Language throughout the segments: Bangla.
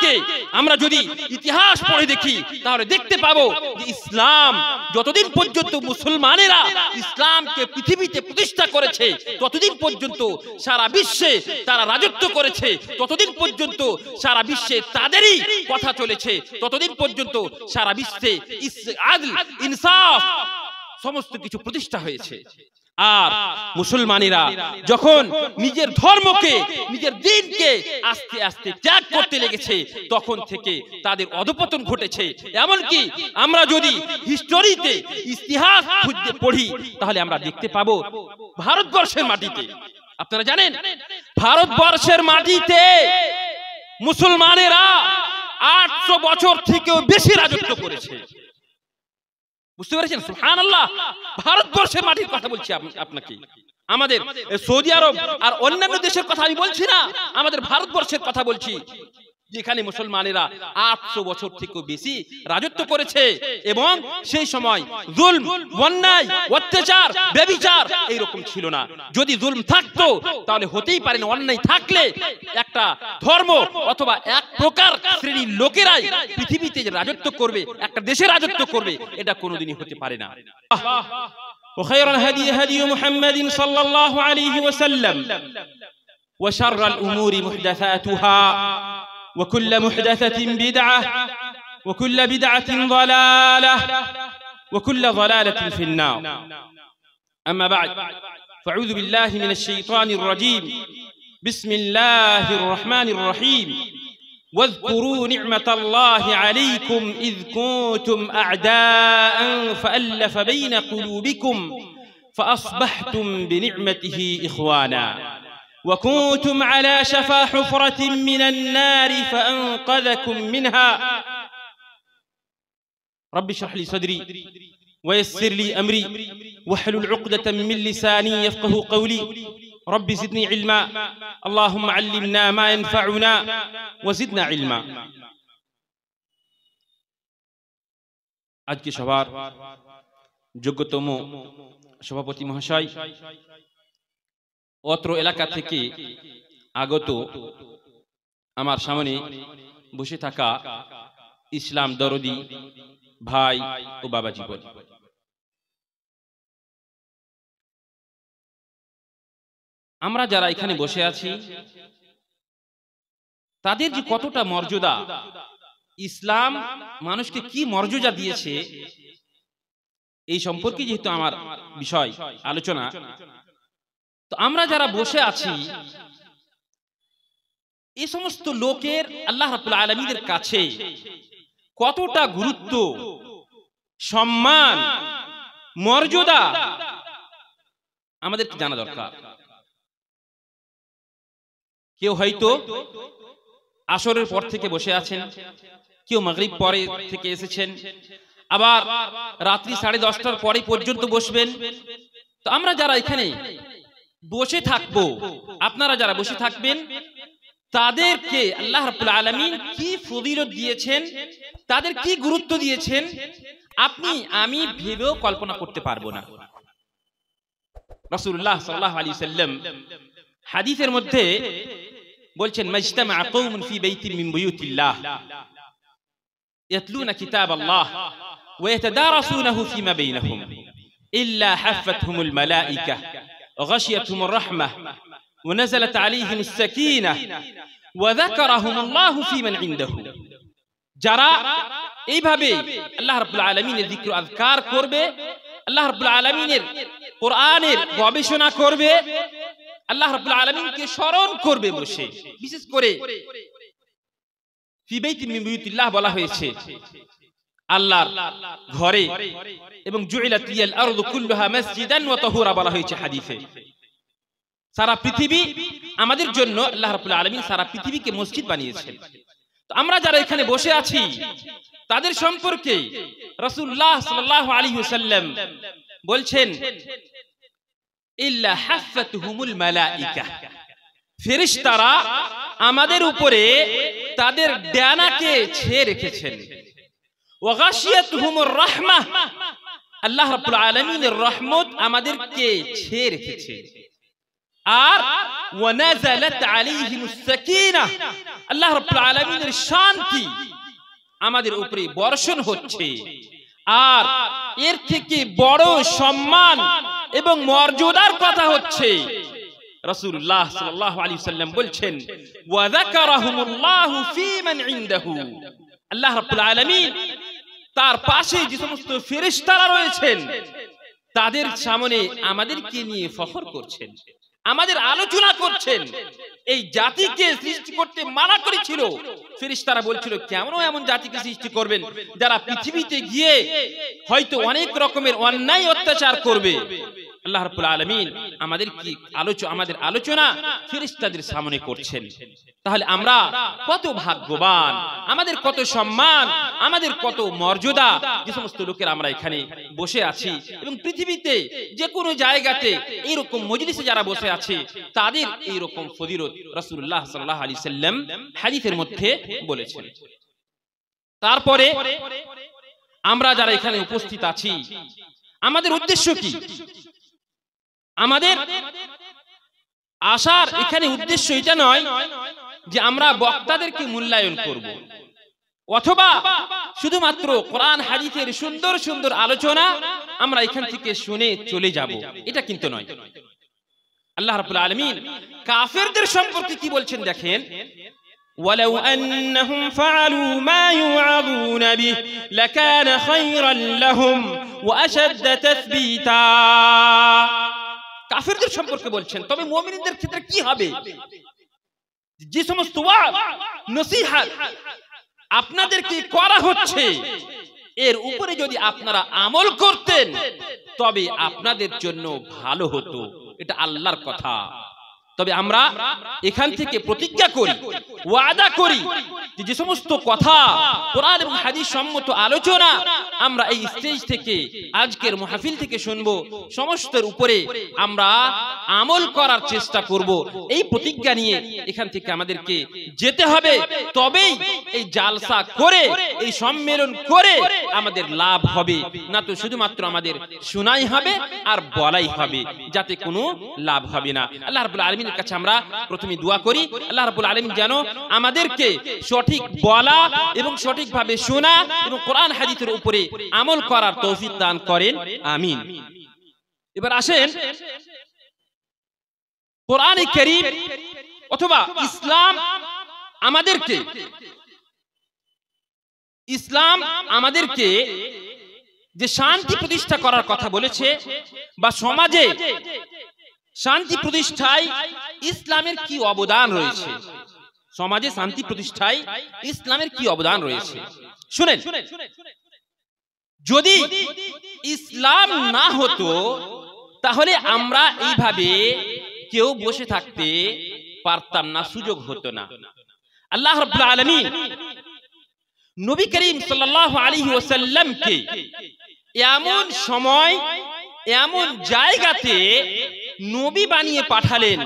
ইসলামকে আমরা যদি ইতিহাস পড়ে দেখি তাহলে দেখতে পাবো যে ইসলাম যতদিন পর্যন্ত মুসলমানেরা ইসলামকে পৃথিবীতে প্রতিষ্ঠা করেছে, ততদিন পর্যন্ত সারা বিশ্বে তারা রাজত্ব করেছে, ততদিন পর্যন্ত সারা বিশ্বে তাদেরই কথা চলেছে, ততদিন পর্যন্ত সারা বিশ্বে আদল, ইনসাফ সমস্ত কিছু প্রতিষ্ঠা হয়েছে। আর মুসলমানেরা যখন নিজের ধর্মকে, নিজের দ্বীনকে আস্তে আস্তে ত্যাগ করতে লেগেছে, তখন থেকে তাদের অধঃপতন ঘটেছে। এমনকি আমরা যদি হিস্টোরিতে ইতিহাস পড়ি তাহলে আমরা দেখতে পাবো ভারতবর্ষের মাটিতে, আপনারা জানেন ভারতবর্ষের মাটিতে মুসলমানেরা 800 বছর থেকেও বেশি রাজত্ব করেছে। বুঝতে পেরেছেন? সুবহানাল্লাহ। ভারতবর্ষের মাটির কথা বলছি আপনাকে, আমাদের সৌদি আরব আর অন্যান্য দেশের কথা আমি বলছি না, আমাদের ভারতবর্ষের কথা বলছি, যেখানে মুসলমানেরা 800 বছর থেকেও বেশি রাজত্ব করেছে। এবং সেই সময় জুলম, অন্যায়, অত্যাচার, ব্যভিচার এইরকম ছিল না। যদি জুলম থাকতো তাহলে হতেই পারে না, অন্যায় থাকলে একটা ধর্ম অথবা এক প্রকার শ্রেণীর লোকেরাই পৃথিবীতে যে রাজত্ব করবে, একটা দেশে রাজত্ব করবে, এটা কোনোদিনই হতে পারে না। وخير الهدي هدي محمد صلى الله عليه وسلم وشر الأمور محدثاتها وكل محدثة بدعة وكل بدعة ضلالة وكل ضلالة في النار. أما بعد، فأعوذ بالله من الشيطان الرجيم. بسم الله الرحمن الرحيم. واذكروا نعمة الله عليكم إذ كنتم أعداء فألف بين قلوبكم فأصبحتم بنعمته إخوانا وكنتم على شفا حفرة من النار فأنقذكم منها. رب اشرح لي صدري ويسر لي أمري واحلل عقدة من لساني يفقه قولي. رب زدني علما. اللهم علمنا ما ينفعنا وزدنا علما. আজকে সবার যোগ্যতম সভাপতি মহাশয়, অত্র এলাকা থেকে আগত আমার সামনে বসে থাকা ইসলাম দরদি ভাই ও বাবা জীবন, আমরা যারা এখানে বসে আছি তাদের যে কতটা মর্যাদা, ইসলাম মানুষকে কি মর্যাদা দিয়েছে, এই সম্পর্কে যেহেতু আমার বিষয় আলোচনা, তো আমরা যারা বসে আছি এই সমস্ত লোকের আল্লাহ রাব্বুল আলামিনের কাছে কতটা গুরুত্ব, সম্মান, মর্যাদা আমাদের জানা দরকার। কেউ হয়তো আসরের পর থেকে বসে আছেন, কেউ মাগরিব পরে থেকে এসেছেন, আবার রাত্রি 10:30টার পরে পর্যন্ত বসবেন। তো আমরা যারা এখানে বসে থাকবো, আপনারা যারা বসে থাকবেন, তাদেরকে আল্লাহ রাব্বুল আলামিন কি ফজিলত দিয়েছেন, তাদের কি গুরুত্ব দিয়েছেন, আপনি আমি ভেবেও কল্পনা করতে পারবো না। রাসূলুল্লাহ সাল্লাল্লাহু আলাইহি ওয়াসাল্লাম হাদিসের মধ্যে বলছেন, মাজতামা কওমুন ফি বাইতিন মিন বুয়ুতিল্লাহ ইয়াতলুনা কিতাবাল্লাহ ওয়া ইয়াতাদারাসুনাহু ফিমা বাইনাহুম ইল্লা হাফাতহুমুল মালায়েকা ওয়া গাশিয়াতহুমুর রাহমাহ ওয়া নাযালাত আলাইহিমুস সাকিনাহ ওয়া যাকারাহুমুল্লাহু ফিমান ইনদাহু। যারা এইভাবে আল্লাহ রাব্বুল আলামিনের যিকর আযকার করবে, আল্লাহ রাব্বুল আলামিনের কোরআনের গবেষণা করবে, আল্লাহ রাব্বুল আলামিনকে স্মরণ করবে বসে, বিশেষ করে ফি বাইতিন মিন বুয়ুতিল্লাহ বলা হয়েছে আল্লাহর ঘরে, এবং জুইলাত লিয়াল আরদু কুল্লুহা মাসজিদান ওয়া তাহুরা বলা হয়েছে হাদিসে। সারা পৃথিবী আমাদের জন্য আল্লাহ রাব্বুল আলামিন সারা পৃথিবীকে মসজিদ বানিয়েছেন। তো আমরা যারা এখানে বসে আছি তাদের সম্পর্কে রাসূলুল্লাহ সাল্লাল্লাহু আলাইহি ওয়াসাল্লাম বলছেন, ইল্লা হাফাতহুমুল মালায়েকা, ফেরেশতারা আমাদের উপরে তাদের ডানাকে ছেয়ে রেখেছেন। ওয়া গাশিয়াতহুমুর রাহমাহ, আল্লাহ রাব্বুল আলামিনের রহমত আমাদেরকে ছেয়ে রেখেছে। আর ওয়ানাযালাত আলাইহিমুস সাকিনাহ, আল্লাহ রাব্বুল আলামিনের শান্তি আমাদের উপরে বর্ষণ হচ্ছে। আর এর থেকে বড় সম্মান এবং মর্যাদার কথা হচ্ছে রাসূলুল্লাহ সাল্লাল্লাহু আলাইহি ওয়াসাল্লাম বলছেন, ওয়া যাকারাহুমুল্লাহু ফী মান ইনদাহু, আল্লাহ রাব্বুল আলামিন তার পাশে যে সমস্ত ফেরেশতারা রয়েছেন তাদের সামনে আমাদেরকে নিয়ে ফখর করছেন, আমাদের আলোচনা করছেন। এই জাতিকে সৃষ্টি করতে মানা করেছিল, ফেরেশতারা বলছিল কেমন এমন জাতিকে সৃষ্টি করবেন যারা পৃথিবীতে গিয়ে হয়তো অনেক রকমের অন্যায় অত্যাচার করবে। আল্লাহ রাব্বুল আলামিন আমাদের আলোচনা ফেরেশতাদের সামনে করছেন। তাহলে আমরা কত ভাগ্যবান, আমাদের কত সম্মান, আমাদের কত মর্যাদা, যে সমস্ত লোকের আমরা এখানে বসে আছি এবং পৃথিবীতে যে কোনো জায়গাতে এইরকম মজলিসে যারা বসে আছে তাদের এইরকম ফজিলত রাসূলুল্লাহ সাল্লাল্লাহু আলাইহি সাল্লাম হাদিসের মধ্যে বলেছেন। তারপরে আমরা যারা এখানে উপস্থিত আছি, আমাদের উদ্দেশ্য কি? আমাদের আসার এখানে উদ্দেশ্য এটা নয় যে আমরা বক্তাদেরকে মূল্যায়ন করব অথবা শুধুমাত্র কোরআন হাদিসের সুন্দর সুন্দর আলোচনা আমরা এখান থেকে শুনে চলে যাব, এটা কিন্তু নয়। আল্লাহ রাব্বুল আলামিন কাফেরদের সম্পর্কে কি বলছেন দেখেন, ওয়ালাউ আন্নাহুম ফাআলু মা ইউআযুনা বিহি লাকানা খায়রান লাহুম ওয়া আশাদ্দা তাসবীতা। কাফেরদের সম্পর্কে বলছেন, তবে মুমিনদের ক্ষেত্রে কি হবে? যে সমস্ত ওয়াজ নসিহত আপনাদেরকে করা হচ্ছে এর উপরে যদি আপনারা আমল করতেন তবে আপনাদের জন্য ভালো হতো, এটা আল্লাহর কথা। তবে আমরা এখান থেকে প্রতিজ্ঞা করি, ওয়াদা করি যে সমস্ত কথা কোরআন এবং হাদিস সম্মত আলোচনা আমরা এই স্টেজ থেকে আজকের মাহফিল থেকে শুনবো, সমস্তের উপরে আমরা আমল করার চেষ্টা করব। এই প্রতিজ্ঞা নিয়ে এখান থেকে আমাদেরকে যেতে হবে, তবেই এই জালসা করে এই সম্মেলন করে আমাদের লাভ হবে, না তো শুধুমাত্র আমাদের শোনাই হবে আর বলাই হবে, যাতে কোনো লাভ হবে না। আল্লাহ রাব্বুল আলামিনের কাছে আমরা প্রথমে দোয়া করি, আল্লাহ রাব্বুল আলামিন যেন আমাদেরকে সঠিক বলা এবং সঠিকভাবে শোনা এবং কোরআন হাদিসের উপরে আমল করার তৌফিক দান করেন, আমিন। এবার আসেন কোরআন কারীম অথবা ইসলাম আমাদেরকে যে শান্তি প্রতিষ্ঠা করার কথা বলেছে বা সমাজে শান্তি প্রতিষ্ঠায় ইসলামের কি অবদান রয়েছে, সমাজে শান্তি প্রতিষ্ঠায় ইসলামের কি অবদান রয়েছে শুনেন। যদি ইসলাম না হতো তাহলে আমরা এইভাবে কেউ বসে থাকতে পারতাম না, সুযোগ হতো না। আল্লাহ রাব্বুল আলামিন নবী করিম সাল্লাল্লাহু আলাইহি ওয়াসাল্লামকে এমন সময় এমন জায়গাতে নবী বানিয়ে পাঠালেন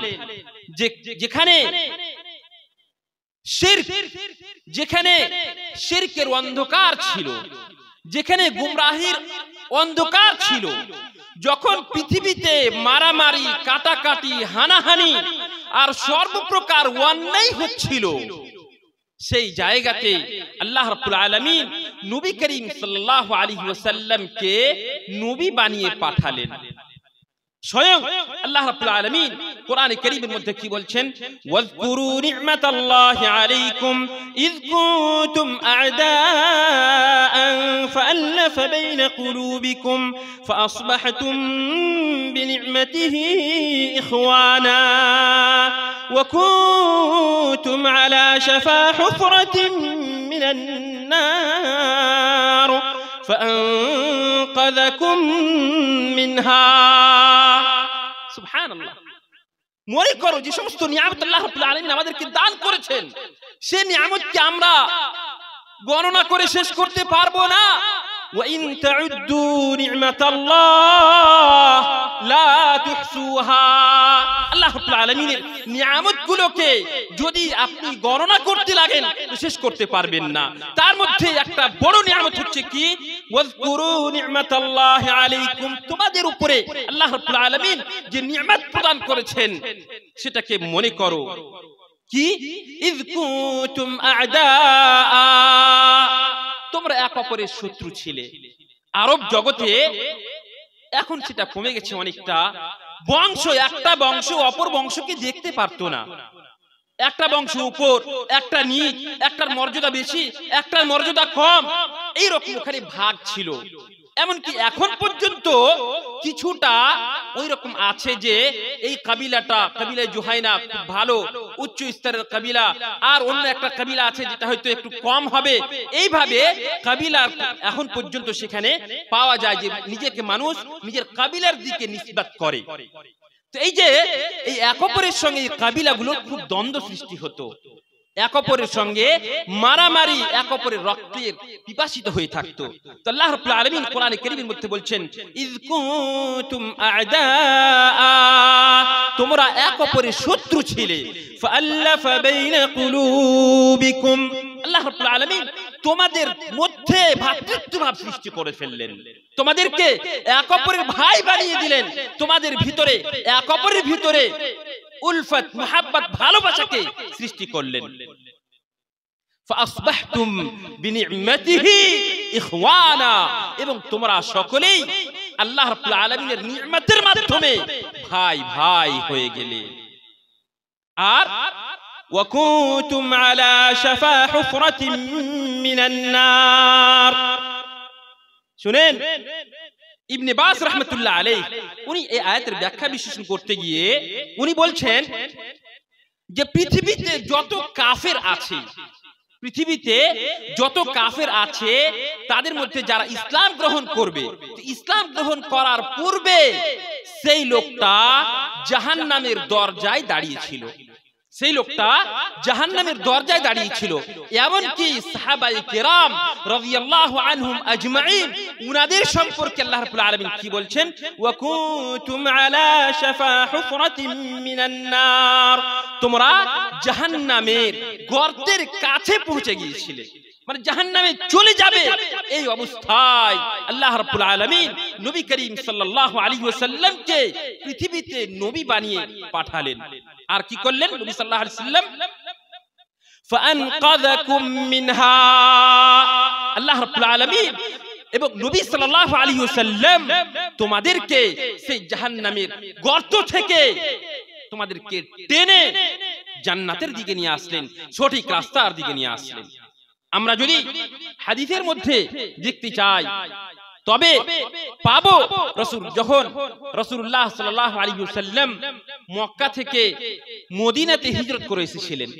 যেখানে শিরকের অন্ধকার ছিল, যেখানে গুমরাহির অন্ধকার ছিল, যখন পৃথিবীতে মারামারি, কাটাকাটি, হানাহানি আর সর্বপ্রকার অন্যায় হচ্ছিল, সেই জায়গাতে আল্লাহ রাব্বুল আলামিন নবী করিম সাল্লাল্লাহু আলাইহি ওয়াসাল্লামকে নবী বানিয়ে পাঠালেন। স্বয়ং আল্লাহ রাব্বুল আলামিন কোরআনে কারীমের মধ্যে কি বলছেন, ওয়াজকুরু নি'মাতাল্লাহি আলাইকুম ইয কুনতুম আ'দাআন ফাআল্লাফা বাইনা কুলুবিকুম ফাআসবাহতুম বিনি'মাতিহি ইখওয়ানা ওয়া কুনতুম আলা শাফা হুফরাতিন মিনান নার فأنقذكم منها সুবহানাল্লাহ। মনে করো যে সমস্ত নিয়ামত আল্লাহ রাব্বুল আলামিন আমাদেরকে দান করেছেন, সেই নিয়ামতকে আমরা গণনা করে শেষ করতে পারবো না। ওয়া ইন তাউদ্দু নি'মাতাল্লাহ লা তুহসুহা। আল্লাহ রাব্বুল আলামিনের নিয়ামতগুলোকে যদি আপনি গণনা করতে লাগেন তো শেষ করতে পারবেন না। তার মধ্যে একটা বড় নিয়ামত হচ্ছে কি, ওয়াজকুরু নি'মাতাল্লাহি আলাইকুম, তোমাদের উপরে আল্লাহ রাব্বুল আলামিন যে নিয়ামত প্রদান করেছেন সেটাকে মনে করো। কি? ইয কুনতুম আ'দা, তোমরা এক অপরের শত্রু ছিলে। আরব জগতে এখন সেটা কমে গেছে অনেকটা। বংশ, একটা বংশ অপর বংশকে দেখতে পারতো না। একটা বংশ উপর, একটা নিচ, একটার মর্যাদা বেশি, একটার মর্যাদা কম, এইরকম ওখানে ভাগ ছিল। এমনকি এখন পর্যন্ত কিছুটা ওই রকম আছে যে এই কাবিলাটা, কাবিলা জুহাইনা, খুব ভালো উচ্চ স্তরের কাবিলা, আর অন্য একটা কাবিলা আছে যেটা হয়তো একটু কম হবে। এইভাবে কাবিলা এখন পর্যন্ত সেখানে পাওয়া যায় যে নিজেকে মানুষ নিজের কাবিলার দিকে নিসবত করে। তো এই যে এই এক অপরের সঙ্গে এই কাবিলাগুলো খুব দ্বন্দ্ব সৃষ্টি হতো, এক অপরের সঙ্গে মারামারি, এক অপরের রক্তের পিপাসিত হয়ে থাকতো। তো আল্লাহ রাব্বুল আলামিন কোরআনে কারীমের মধ্যে বলছেন, ইয কুনতুম আ'দা, তোমরা এক অপরের শত্রু ছিলে, ফাআল্লাফা বাইনা কুলুবিকুম, আল্লাহ রাব্বুল আলামিন তোমাদের মধ্যে ভ্রাতৃত্বভাব সৃষ্টি করে ফেললেন, তোমাদেরকে এক অপরের ভাই বানিয়ে দিলেন, তোমাদের ভিতরে এক অপরের ভিতরে উলফত, মুহাব্বত, ভালোবাসাকে সৃষ্টি করলেন। ফাসবাহতুম বিনি'মাতিহি ইখওয়ানা, এবং তোমরা সকলেই আল্লাহ রাব্বুল আলামিনের নিয়ামতের মাধ্যমে ভাই ভাই হয়ে গেলে। আর ওয়া কুনতুম আলা শাফা হুফরাতিন মিনান নার, শুনেন ইবনে বাস রাহমাতুল্লাহ আলাইহি উনি এই আয়াতের ব্যাখ্যা বিশ্লেষণ করতে গিয়ে উনি বলছেন যে পৃথিবীতে যত কাফের আছে, পৃথিবীতে যত কাফের আছে তাদের মধ্যে যারা ইসলাম গ্রহণ করবে, ইসলাম গ্রহণ করার পূর্বে সেই লোকটা জাহান্নামের দরজায় দাঁড়িয়েছিল, সেই লোকটা জাহান্নামের দরজায় দাঁড়িয়েছিল। এমনকি সাহাবায়ে কেরাম রাদিয়াল্লাহু আনহুম আজমাইন, উনাদের সম্পর্কে আল্লাহ রাব্বুল আলামিন কি বলছেন, ওয়া কুনতুম আলা শাফা হুফরাতিন মিনান নার, তোমরা জাহান্নামের গর্তের কাছে পৌঁছে গিয়েছিলে, মানে জাহান্নামে চলে যাবে। এই অবস্থায় আল্লাহ রাব্বুল আলামিন নবী করিম সাল্লাল্লাহু আলাইহি ওয়াসাল্লামকে পৃথিবীতে নবী বানিয়ে পাঠালেন। আর কি করলেন নবী সাল্লাল্লাহু আলাইহি ওয়াসাল্লাম? ফাআনকাযাকুম মিনহা, আল্লাহ রাব্বুল আলামিন এবং নবী সাল্লাল্লাহু আলাইহি ওয়াসাল্লাম তোমাদেরকে সেই জাহান্নামের গর্ত থেকে তোমাদেরকে টেনে জান্নাতের দিকে নিয়ে আসলেন, সঠিক রাস্তার দিকে নিয়ে আসলেন। আমরা যদি হাদিসের মধ্যে দেখতে চাই তবে পাবো, যখন রাসূলুল্লাহ সাল্লাল্লাহু আলাইহি ওয়াসাল্লাম মক্কা থেকে মদিনাতে হিজরত করে এসেছিলেন,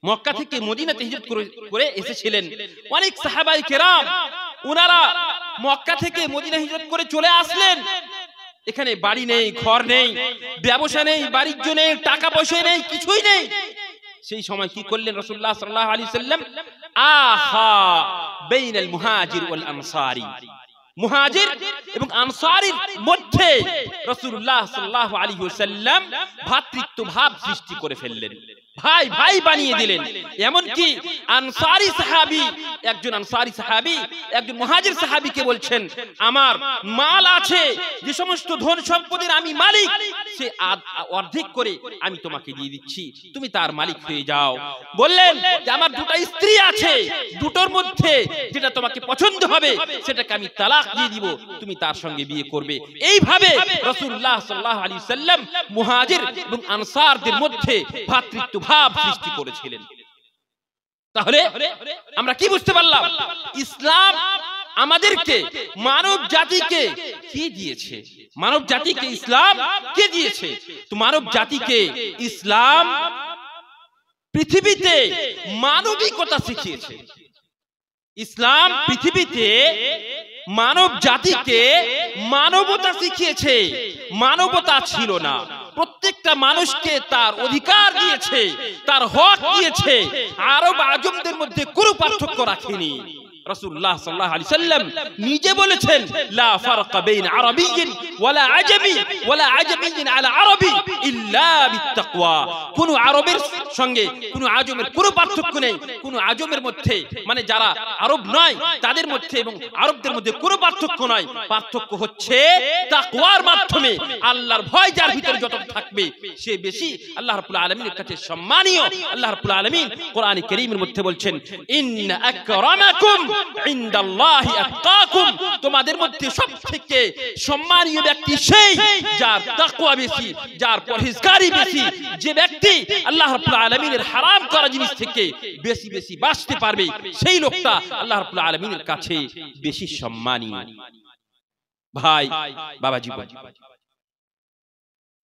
মক্কা থেকে মদিনাতে হিজরত করে এসেছিলেন, অনেক সাহাবায়ে কেরাম ওনারা মক্কা থেকে মদিনা হিজরত করে চলে আসলেন। এখানে বাড়ি নেই, ঘর নেই, ব্যবসা নেই, বাণিজ্য নেই, টাকা পয়সা নেই, কিছুই নেই। সেই সময় কি করলেন রাসূলুল্লাহ সাল্লাল্লাহু আলাইহি ওয়াসাল্লাম? আহা বাইনাল মুহাজির ওয়াল আনসারী, মুহাজির এবং আনসারীর মধ্যে রাসূলুল্লাহ সাল্লাল্লাহু আলাইহি ওয়াসাল্লাম ভ্রাতৃত্ব ভাব সৃষ্টি করে ফেললেন, ভাই ভাই বানিয়ে দিলেন। এমনকি আনসারী সাহাবী, একজন আনসারী সাহাবী একজন মুহাজির সাহাবীকে বলছেন, আমার মাল আছে, যে সমস্ত ধন সম্পদের আমি মালিক, সে অর্ধেক করে আমি তোমাকে দিয়ে দিচ্ছি, তুমি তার মালিক হয়ে যাও। বললেন যে আমার দুটো স্ত্রী আছে, দুটোর মধ্যে যেটা তোমাকে পছন্দ হবে সেটাকে আমি তালাক দিয়ে দিব, তুমি তার সঙ্গে বিয়ে করবে। এইভাবে রাসূলুল্লাহ সাল্লাল্লাহু আলাইহি ওয়াসাল্লাম মুহাজির এবং আনসারদের মধ্যে ভ্রাতৃত্ব ভাব সৃষ্টি করেছিলেন। তাহলে আমরা কি বুঝতে পারলাম? ইসলাম আমাদেরকে, মানব জাতিকে কি দিয়েছে? মানব জাতিকে ইসলাম কে দিয়েছে? তো মানব জাতিকে ইসলাম পৃথিবীতে মানবিকতা শিখিয়েছে। ইসলাম পৃথিবীতে মানব জাতিকে মানবতা শিখিয়েছে। মানবতা ছিল না, প্রত্যেকটা মানুষকে তার অধিকার দিয়েছে, তার হক দিয়েছে। আরব আজমদের মধ্যে কোনো পার্থক্য রাখেনি। রাসূলুল্লাহ সাল্লাল্লাহু আলাইহি সাল্লাম নিজে বলেছেন লা ফারকা বাইন আরাবিয়্যিন ওয়ালা আজমি ওয়ালা আজমিয়্যিন আলা আরবি ইল্লা বিত্তাকওয়া। কোন আরবের সঙ্গে কোন আজমের কোনো পার্থক্য নেই। কোন আজমের মধ্যে মানে যারা আরব নয় তাদের মধ্যে এবং আরবদের মধ্যে কোনো পার্থক্য নয়। পার্থক্য হচ্ছে তাকওয়ার মাধ্যমে। আল্লাহর ভয় যার ভিতরে যত থাকবে সে বেশি আল্লাহ রাব্বুল আলামিনের কাছে সম্মানীয়। আল্লাহ রাব্বুল আলামিন কোরআনে কারীমের মধ্যে বলছেন ইন্না আকরামাকুম ইনদাল্লাহি আতকাকুম, তোমাদের মধ্যে সবথেকে সম্মানীয় ব্যক্তি সেই যার তাকওয়া বেশি, যার পরহেজগারি বেশি, যে ব্যক্তি আল্লাহ রাব্বুল আলামিনের হারাম করা জিনিস থেকে বেশি বেশি বাঁচতে পারবে, সেই লোকটা আল্লাহ রাব্বুল আলামিনের কাছে বেশি সম্মানী। ভাই বাবাজি,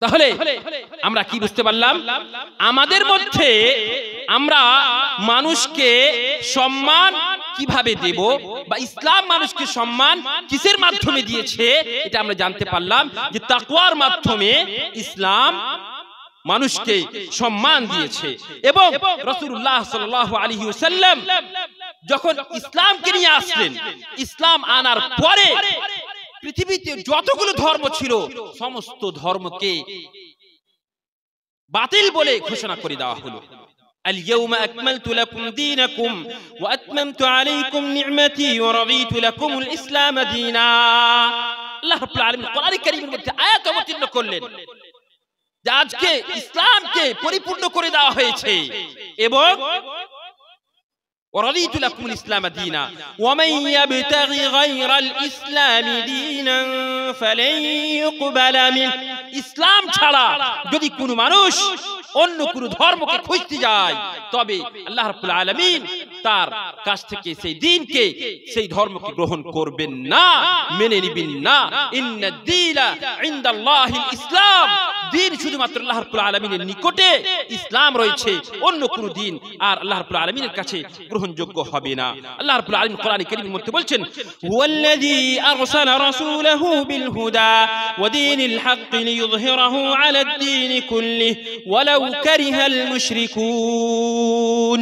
তাহলে আমরা কি বুঝতে পারলাম? আমাদের মধ্যে আমরা মানুষকে সম্মান কিভাবে দেব বা ইসলাম মানুষকে সম্মান কিসের মাধ্যমে দিয়েছে এটা আমরা জানতে পারলাম যে তাকওয়ার মাধ্যমে ইসলাম মানুষকে সম্মান দিয়েছে। এবং রাসূলুল্লাহ সাল্লাল্লাহু আলাইহি ওয়াসাল্লাম যখন ইসলামকে নিয়ে আসলেন, ইসলাম আনার পরে পৃথিবীতে যতগুলো ধর্ম ছিল সমস্ত ধর্মকে বাতিল বলে ঘোষণা করে দেওয়া হলো। اليوم أكملت لكم دينكم وأتممت عليكم نعمتي ورضيت لكم الإسلام دينا। আল্লাহ রাব্বুল আলামিন কোরআন কারীমের মধ্যে আয়াত অবতীর্ণ করলেন যে আজকে ইসলামকে পরিপূর্ণ করে দেওয়া হয়েছে এবং ورضيت لكم الإسلام دينا ومن يبتغي غير الإسلام دينا فلن يقبل منه। ইসলাম ছাড়া যদি কোনো মানুষ অন্য কোনো ধর্মকে খুঁজতে যায় তবে আল্লাহ রাব্বুল আলামিন তার কাছ থেকে সেই দ্বীনকে, সেই ধর্মকে গ্রহণ করবেন না, মেনে নেবেন না। ইন্নাদ দীনা ইনদাল্লাহিল ইসলাম, দ্বীন শুধুমাত্র আল্লাহ রাব্বুল আলামিনের নিকটে ইসলাম রয়েছে, অন্য কোনো দ্বীন আর আল্লাহ রাব্বুল আলামিনের কাছে গ্রহণযোগ্য হবে না। আল্লাহ রাব্বুল আলামিন কোরআনে কারীমের মধ্যে বলছেন হুয়াল্লাযী আরসালা রাসূলাহু বিল হুদা ওয়া দীনিল হক লিইয়ুযহিরাহু আলাদ দীনি কুল্লিহি ওয়ালাউ কারিহাল মুশরিকুন।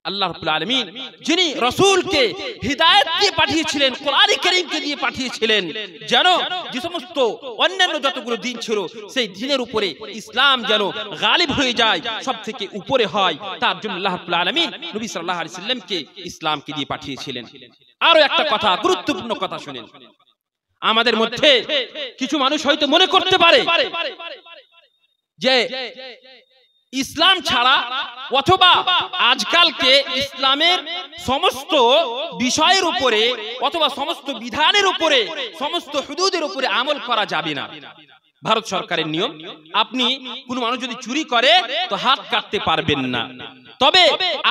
আল্লাহ রাব্বুল আলামিন যিনি রাসূলকে হিদায়াত দিয়ে পাঠিয়েছিলেন, কোরআন কারীমকে দিয়ে পাঠিয়েছিলেন, যেন যে সমস্ত অন্যান্য যতগুলো দিন ছিল সেই দিনের উপরে ইসলাম যেন গালিব হয়ে যায়, সবথেকে উপরে হয়, তার জন্য আল্লাহ রাব্বুল আলামিন নবী সাল্লাল্লাহু আলাইহি সাল্লামকে ইসলামকে দিয়ে পাঠিয়েছিলেন। আরো একটা কথা, গুরুত্বপূর্ণ কথা শুনেন। আমাদের মধ্যে কিছু মানুষ হয়তো মনে করতে পারে যে ইসলাম ছাড়া অথবা আজকালকে ইসলামের সমস্ত বিষয়ের উপরে অথবা সমস্ত বিধানের উপরে, সমস্ত হুদুদের উপরে আমল করা যাবে না। ভারত সরকারের নিয়ম, আপনি কোন মানুষ যদি চুরি করে তো হাত কাটতে পারবেন না। তবে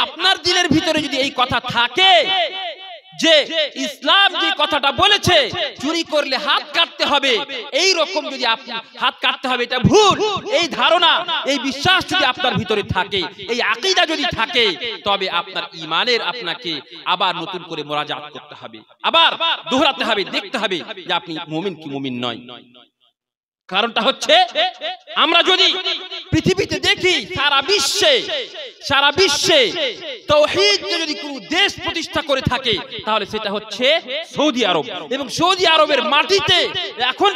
আপনার দিলের ভিতরে যদি এই কথা থাকে যে ইসলাম যে কথাটা বলেছে চুরি করলে হাত কাটতে হবে, এই রকম যদি আপনি হাত কাটতে হবে এটা ভুল, এই ধারণা, এই বিশ্বাস যদি আপনার ভিতরে থাকে, এই আকীদা যদি থাকে, তবে আপনার ঈমানের আপনাকে আবার নতুন করে মুরাজাত করতে হবে, আবার দোহরাতে হবে, দেখতে হবে যে আপনি মুমিন কি মুমিন নয়। কারণটা হচ্ছে আমরা যদি পৃথিবীতে দেখি সারা বিশ্বে তাওহীদকে যদি কোনো দেশ প্রতিষ্ঠা করে থাকে তাহলে সেটা হচ্ছে সৌদি আরব। এবং সৌদি আরবের মাটিতে এখন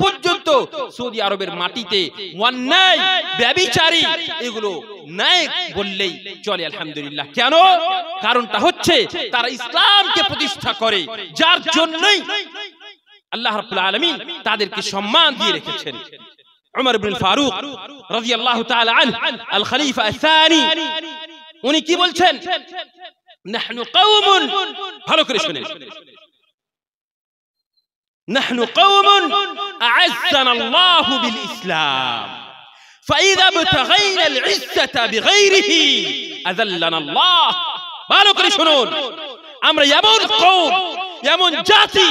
পর্যন্ত সৌদি আরবের মাটিতে অন্যায়, ব্যভিচারী এগুলো নাই বললেই চলে, আলহামদুলিল্লাহ। কেন? কারণটা হচ্ছে তারা ইসলামকে প্রতিষ্ঠা করে, যার জন্যই আল্লাহ রাব্বুল আলামিন তাদেরকে সম্মান দিয়ে রেখেছেন। উমর ইবনে ফারুক রাদিয়াল্লাহু তাআলা আনহু আল খলিফা আস-সানি উনি কি বলছেন? নাহনু কওমুন, ভালো করে শুনেন, নাহনু কওমুন আ'আজ্জানা আল্লাহু বিল ইসলাম ফাইযা ইবতাগাইনা আল ইজ্জাতা বিগাইরিহি আযাল্লানা আল্লাহ। ভালো করে শুনুন, আমরা এমন কওম, এমন জাতি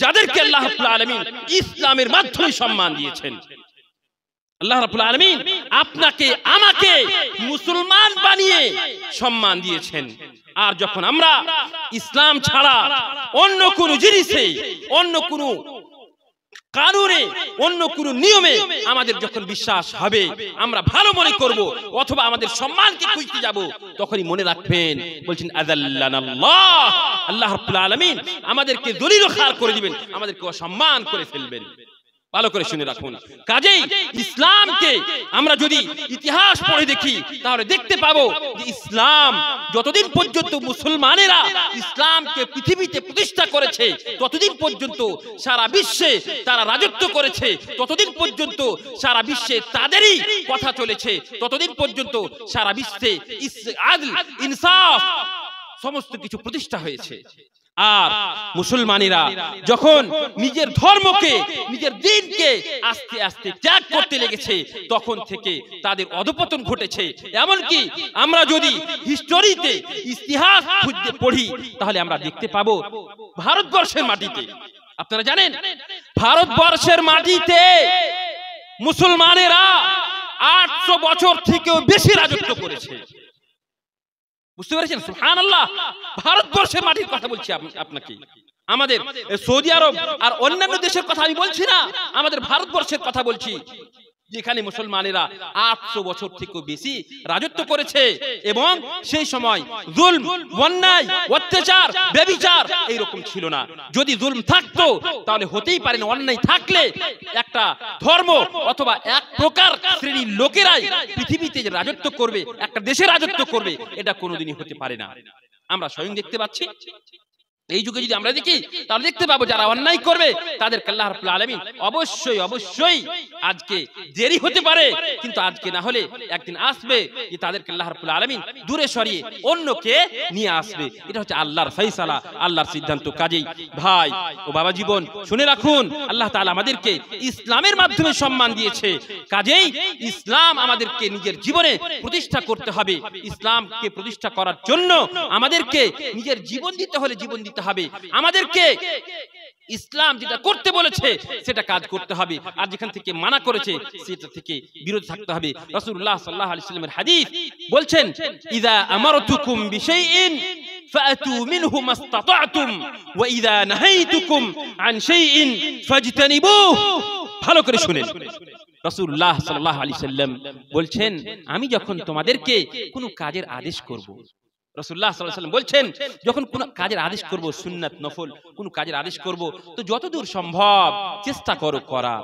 যাদেরকে আল্লাহ রাব্বুল আলামিন ইসলামের মাধ্যমে সম্মান দিয়েছেন। আল্লাহ রাব্বুল আলামিন আপনাকে আমাকে মুসলমান বানিয়ে সম্মান দিয়েছেন। আর যখন আমরা ইসলাম ছাড়া অন্য কোন জিনিসে, অন্য কোন কানুনে অন্য কোন নিয়মে আমাদের যখন বিশ্বাস হবে, আমরা ভালো মনে করব অথবা আমাদের সম্মানকে খুঁজতে যাব, তখনই মনে রাখবেন বলছেন আযাল্লানাল্লাহ, আল্লাহ রাব্বুল আলামিন আমাদেরকে দলিল খার করে দিবেন, আমাদেরকে অসম্মান করে ফেলবেন। ভালো করে শুনে রাখুন। কাজেই ইসলামকে আমরা যদি ইতিহাস পড়ে দেখি তাহলে দেখতে পাবো যে ইসলাম যতদিন পর্যন্ত মুসলমানেরা ইসলামকে পৃথিবীতে প্রতিষ্ঠা করেছে, ততদিন পর্যন্ত সারা বিশ্বে তারা রাজত্ব করেছে, ততদিন পর্যন্ত সারা বিশ্বে তাদেরই কথা চলেছে, ততদিন পর্যন্ত সারা বিশ্বে আদল, ইনসাফ সমস্ত কিছু প্রতিষ্ঠা হয়েছে। আর মুসলমানেরা যখন নিজের ধর্মকে, নিজের দ্বীনকে আস্তে আস্তে ত্যাগ করতে লেগেছে, তখন থেকে তাদের অধঃপতন ঘটেছে। এমনকি আমরা যদি হিস্টোরিতে ইতিহাস খুঁজতে পড়ি তাহলে আমরা দেখতে পাবো ভারতবর্ষের মাটিতে, আপনারা জানেন ভারতবর্ষের মাটিতে মুসলমানেরা 800 বছর থেকেও বেশি রাজত্ব করেছে। বুঝতে পেরেছেন? সুবহানাল্লাহ। ভারতবর্ষের মাটির কথা বলছি আপনাকে, আমাদের সৌদি আরব আর অন্যান্য দেশের কথা আমি বলছি না, আমাদের ভারতবর্ষের কথা বলছি, যেখানে মুসলমানেরা 800 বছর থেকেও বেশি রাজত্ব করেছে। এবং সেই সময় জুলম, অন্যায়, অত্যাচার, ব্যভিচার এইরকম ছিল না। যদি জুলম থাকতো তাহলে হতেই পারে না, অন্যায় থাকলে একটা ধর্ম অথবা এক প্রকার শ্রেণীর লোকেরাই পৃথিবীতে যে রাজত্ব করবে, একটা দেশে রাজত্ব করবে, এটা কোনোদিনই হতে পারে না। আমরা স্বয়ং দেখতে পাচ্ছি। এই যুগে যদি আমরা দেখি তাহলে দেখতে পাবো যারা অন্যায় করবে তাদেরকে আল্লাহ রাব্বুল আলামিন অবশ্যই অবশ্যই আজকে দেরি হতে পারে, কিন্তু আজকে না হলে একদিন আসবে যে তাদেরকে আল্লাহ রাব্বুল আলামিন দূরে সরিয়ে অন্যকে নিয়ে আসবে। এটা হচ্ছে আল্লাহর ফয়সালা, আল্লাহর সিদ্ধান্ত। কাজেই ভাই ও বাবা জীবন শুনে রাখুন, আল্লাহ তাআলা আমাদেরকে ইসলামের মাধ্যমে সম্মান দিয়েছে। কাজেই ইসলাম আমাদেরকে নিজের জীবনে প্রতিষ্ঠা করতে হবে। ইসলামকে প্রতিষ্ঠা করার জন্য আমাদেরকে নিজের জীবন দিতে হলে জীবন দিতে হবে, আমাদেরকে ইসলাম যেটা করতে বলেছে সেটা কাজ করতে হবে, আর যেখান থেকে মানা করেছে সেটা থেকে বিরত থাকতে হবে। রাসূলুল্লাহ সাল্লাল্লাহু আলাইহি ওয়াসাল্লামের হাদিস বলছেন, ইযা আমারতুকুম বিশাইইন ফাআতু মিনহু মাসতাতা'তুম ওয়া ইযা নাহাইতুকুম আন শাইইন ফাজতানিবুহু। ভালো করে শুনেন, রাসূলুল্লাহ সাল্লাল্লাহু আলাইহি ওয়াসাল্লাম বলছেন, আমি যখন তোমাদেরকে কোনো কাজের আদেশ করব, রাসূলুল্লাহ সাল্লাল্লাহু আলাইহি ওয়াসাল্লাম বলছেন যখন কোন কাজের আদেশ করব, সুন্নাত নফল কোন কাজের আদেশ করব, তো যতদূর সম্ভব চেষ্টা করো করার,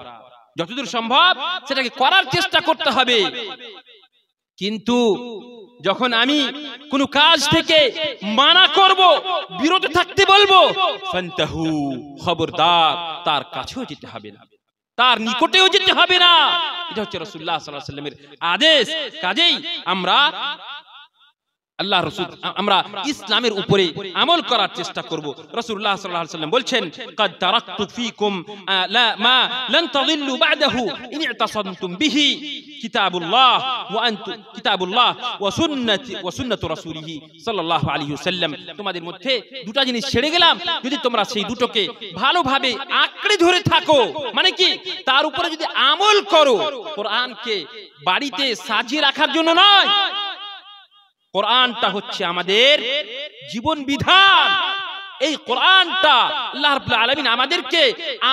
যতদূর সম্ভব সেটাকে করার চেষ্টা করতে হবে। কিন্তু যখন আমি কোন কাজ থেকে মানা করব, বিরত থাকতে বলবো, ফান্তাহু, খবরদার তার কাছেও যেতে হবে না, তার নিকটেও যেতে হবে না। এটা হচ্ছে রাসূলুল্লাহ সাল্লাল্লাহু আলাইহি ওয়াসাল্লামের আদেশ। কাজেই আমরা আল্লাহ রাসূল, আমরা ইসলামের উপরে আমল করার চেষ্টা করব। রাসূলুল্লাহ সাল্লাল্লাহু আলাইহি ওয়াসাল্লাম বলছেন, কাদ তারাকতু ফীকুম লা মা লান তাযিল্লু বা'দাহু ইন ইতাসামতুম বিহি কিতাবুল্লাহ ওয়া সুন্নাতু রাসূলিহি সাল্লাল্লাহু আলাইহি ওয়াসাল্লাম। তোমাদের মধ্যে দুটো জিনিস ছেড়ে গেলাম, যদি তোমরা সেই দুটোকে ভালোভাবে আঁকড়ে ধরে থাকো, মানে কি তার উপরে যদি আমল করো, কোরআনকে বাড়িতে সাজিয়ে রাখার জন্য নয়, কোরআনটা হচ্ছে আমাদের জীবন বিধান। এই কোরআনটা আল্লাহ রাব্বুল আলামিন আমাদেরকে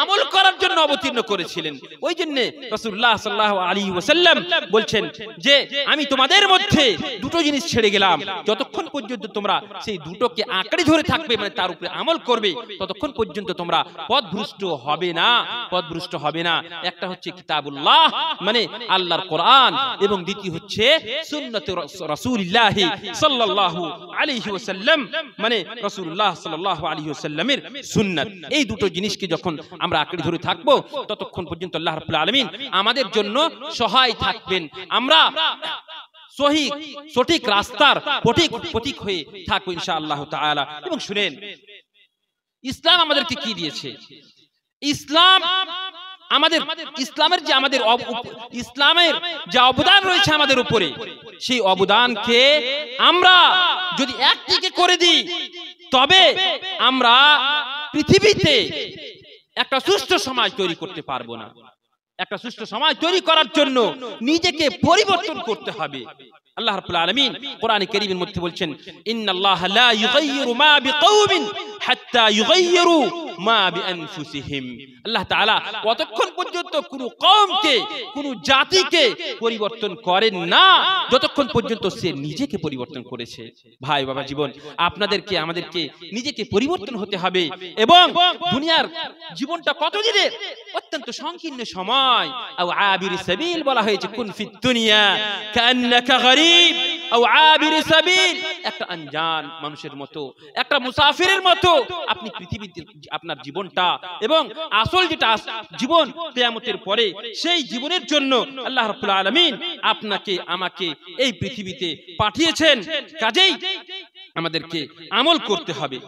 আমল করার জন্য অবতীর্ণ করেছিলেন। ওই জন্য রাসূলুল্লাহ সাল্লাল্লাহু আলাইহি ওয়াসাল্লাম বলছেন যে আমি তোমাদের মধ্যে দুটো জিনিস ছেড়ে গেলাম, যতক্ষণ পর্যন্ত তোমরা সেই দুটোকে আঁকড়ে ধরে থাকবে, মানে তার উপরে আমল করবে, ততক্ষণ পর্যন্ত তোমরা পথভ্রষ্ট হবে না, পথভ্রষ্ট হবে না। একটা হচ্ছে কিতাবুল্লাহ মানে আল্লাহর কোরআন, এবং দ্বিতীয় হচ্ছে সুন্নাতে রাসূলুল্লাহ সাল্লাল্লাহু আলাইহি ওয়াসাল্লাম মানে রাসূলুল্লাহ সাল্লাল্লাহু আলাইহি ওয়াসাল্লামের সুন্নাত। এই দুটো জিনিসকে যখন আমরা আঁকড়ে ধরে থাকবো, ততক্ষণ পর্যন্ত আল্লাহ রাব্বুল আলামিন আমাদের জন্য সহায় থাকবেন। আমরা সঠিক রাস্তার পথিক হয়ে থাকবো ইনশাআল্লাহ তাআলা। এবং শুনেন, ইসলাম আমাদেরকে কি দিয়েছে? ইসলামের যে অবদান রয়েছে আমাদের উপরে, সেই অবদানকে আমরা যদি একদিকে করে দিই, তবে আমরা পৃথিবীতে একটা সুষ্ঠু সমাজ তৈরি করতে পারবো না। একটা সুষ্ঠু সমাজ তৈরি করার জন্য নিজেকে পরিবর্তন করতে হবে। আল্লাহ রাব্বুল আলামিন কোরআনে কারীমের মধ্যে বলছেন, ইন্নাল্লাহা লা ইউগাইয়িরু মা বিকাওমিন হাত্তা ইউগাইয়িরু মা বিআনফুসিহিম। আল্লাহ তাআলা কতক্ষণ পর্যন্ত কোন কওমকে, কোন জাতিকে পরিবর্তন করেন না যতক্ষণ পর্যন্ত সে নিজেকে পরিবর্তন করেছে। ভাই বাবা জীবন, আপনাদেরকে আমাদেরকে নিজেকে পরিবর্তন হতে হবে। এবং দুনিয়ার জীবনটা কতদিনের? অত্যন্ত সংকীর্ণ সময়। আও আবির সাবিল বলা হয়েছে, কুন ফিদ দুনিয়া কান্নাকা গরীব আও আবির সাবিল। একটা আনজান মানুষের মতো, একটা মুসাফিরের মতো আপনি পৃথিবীতে আপনার জীবনটা, এবং আসল যেটা জীবন কিয়ামতের পরে, সেই জীবনের জন্য আল্লাহ রাব্বুল আলামিন আপনাকে আমাকে এই পৃথিবীতে পাঠিয়েছেন। কাজেই আমাদেরকে আমল করতে হবে।